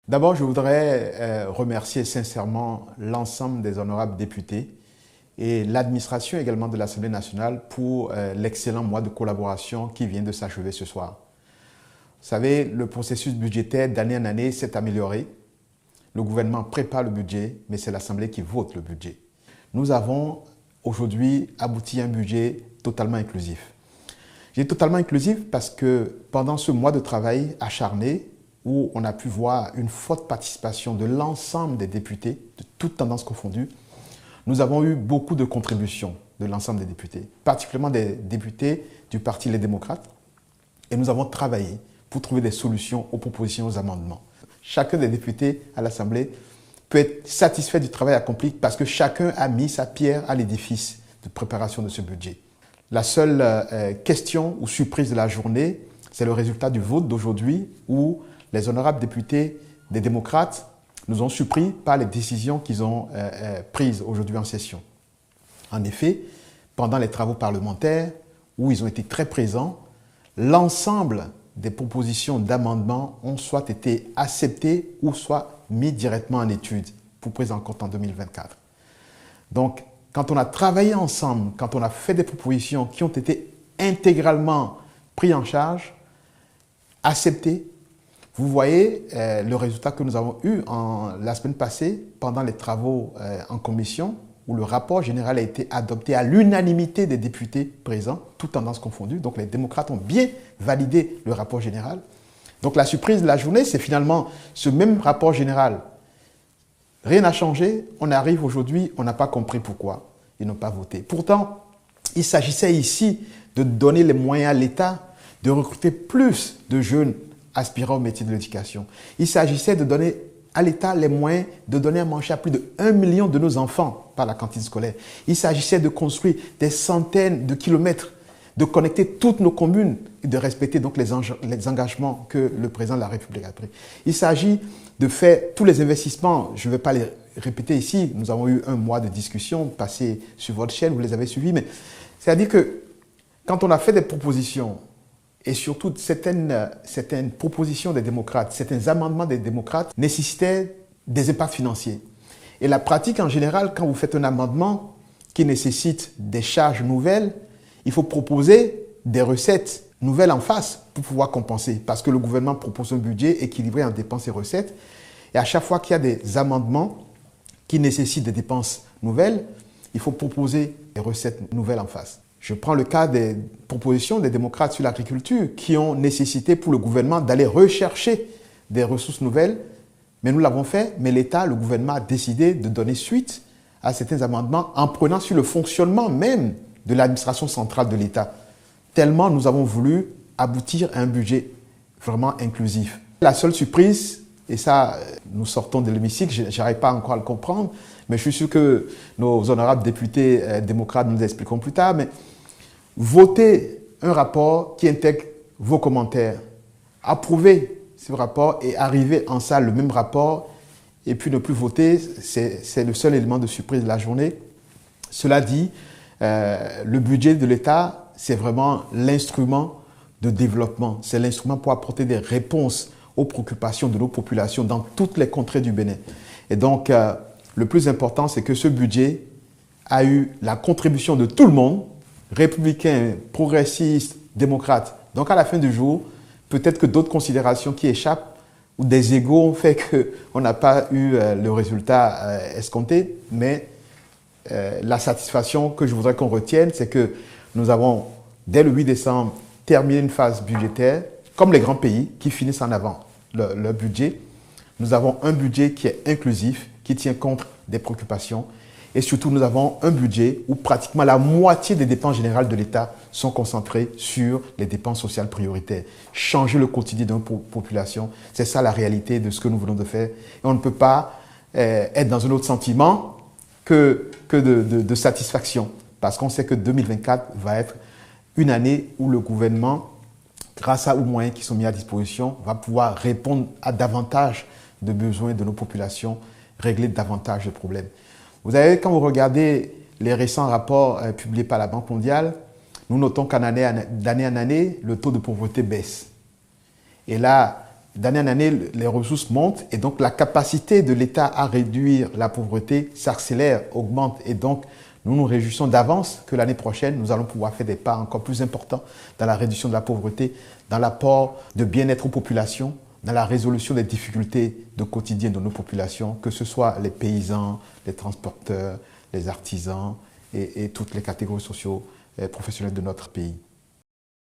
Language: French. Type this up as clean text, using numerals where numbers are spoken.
D'abord, je voudrais remercier sincèrement l'ensemble des honorables députés et l'administration également de l'Assemblée nationale pour l'excellent mois de collaboration qui vient de s'achever ce soir. Vous savez, le processus budgétaire d'année en année s'est amélioré. Le gouvernement prépare le budget, mais c'est l'Assemblée qui vote le budget. Nous avons aujourd'hui abouti à un budget totalement inclusif. Je dis totalement inclusif parce que pendant ce mois de travail acharné, où on a pu voir une forte participation de l'ensemble des députés, de toutes tendances confondues, nous avons eu beaucoup de contributions de l'ensemble des députés, particulièrement des députés du Parti Les Démocrates, et nous avons travaillé pour trouver des solutions aux propositions, aux amendements. Chacun des députés à l'Assemblée peut être satisfait du travail accompli parce que chacun a mis sa pierre à l'édifice de préparation de ce budget. La seule question ou surprise de la journée, c'est le résultat du vote d'aujourd'hui où les honorables députés des démocrates nous ont surpris par les décisions qu'ils ont prises aujourd'hui en session. En effet, pendant les travaux parlementaires, où ils ont été très présents, l'ensemble des propositions d'amendements ont soit été acceptées ou soit mis directement en étude pour prise en compte en 2024. Donc, quand on a travaillé ensemble, quand on a fait des propositions qui ont été intégralement prises en charge, acceptées, vous voyez le résultat que nous avons eu la semaine passée pendant les travaux en commission où le rapport général a été adopté à l'unanimité des députés présents, toutes tendances confondues. Donc les démocrates ont bien validé le rapport général. Donc la surprise de la journée, c'est finalement ce même rapport général. Rien n'a changé, on arrive aujourd'hui, on n'a pas compris pourquoi ils n'ont pas voté. Pourtant, il s'agissait ici de donner les moyens à l'État de recruter plus de jeunes aspirant au métier de l'éducation. Il s'agissait de donner à l'État les moyens de donner à manger à plus de 1 million de nos enfants par la cantine scolaire. Il s'agissait de construire des centaines de kilomètres, de connecter toutes nos communes et de respecter donc les engagements que le président de la République a pris. Il s'agit de faire tous les investissements, je ne vais pas les répéter ici, nous avons eu un mois de discussion passé sur votre chaîne, vous les avez suivis, mais c'est-à-dire que quand on a fait des propositions, et surtout, certaines propositions des démocrates, certains amendements des démocrates nécessitaient des impacts financiers. Et la pratique en général, quand vous faites un amendement qui nécessite des charges nouvelles, il faut proposer des recettes nouvelles en face pour pouvoir compenser. Parce que le gouvernement propose un budget équilibré en dépenses et recettes. Et à chaque fois qu'il y a des amendements qui nécessitent des dépenses nouvelles, il faut proposer des recettes nouvelles en face. Je prends le cas des propositions des démocrates sur l'agriculture qui ont nécessité pour le gouvernement d'aller rechercher des ressources nouvelles. Mais nous l'avons fait, mais l'État, le gouvernement a décidé de donner suite à certains amendements en prenant sur le fonctionnement même de l'administration centrale de l'État. Tellement nous avons voulu aboutir à un budget vraiment inclusif. La seule surprise, et ça, nous sortons de l'hémicycle, je n'arrive pas encore à le comprendre, mais je suis sûr que nos honorables députés démocrates nous expliqueront plus tard, mais voter un rapport qui intègre vos commentaires, approuver ce rapport et arriver en salle le même rapport et puis ne plus voter, c'est le seul élément de surprise de la journée. Cela dit, le budget de l'État, c'est vraiment l'instrument de développement, c'est l'instrument pour apporter des réponses aux préoccupations de nos populations dans toutes les contrées du Bénin. Et donc, le plus important, c'est que ce budget a eu la contribution de tout le monde, républicains, progressistes, démocrates. Donc, à la fin du jour, peut-être que d'autres considérations qui échappent ou des égos ont fait qu'on n'a pas eu le résultat escompté, mais la satisfaction que je voudrais qu'on retienne, c'est que nous avons, dès le 8 décembre, terminé une phase budgétaire, comme les grands pays qui finissent en avant leur budget. Nous avons un budget qui est inclusif, qui tient compte des préoccupations. Et surtout, nous avons un budget où pratiquement la moitié des dépenses générales de l'État sont concentrées sur les dépenses sociales prioritaires. Changer le quotidien de nos populations, c'est ça la réalité de ce que nous venons de faire. Et on ne peut pas être dans un autre sentiment que de satisfaction. Parce qu'on sait que 2024 va être une année où le gouvernement, grâce aux moyens qui sont mis à disposition, va pouvoir répondre à davantage de besoins de nos populations, régler davantage de problèmes. Vous savez, quand vous regardez les récents rapports publiés par la Banque mondiale, nous notons d'année en année, le taux de pauvreté baisse. Et là, d'année en année, les ressources montent et donc la capacité de l'État à réduire la pauvreté s'accélère, augmente. Et donc, nous nous réjouissons d'avance que l'année prochaine, nous allons pouvoir faire des pas encore plus importants dans la réduction de la pauvreté, dans l'apport de bien-être aux populations, dans la résolution des difficultés de quotidien de nos populations, que ce soit les paysans, les transporteurs, les artisans et toutes les catégories socio-professionnelles de notre pays.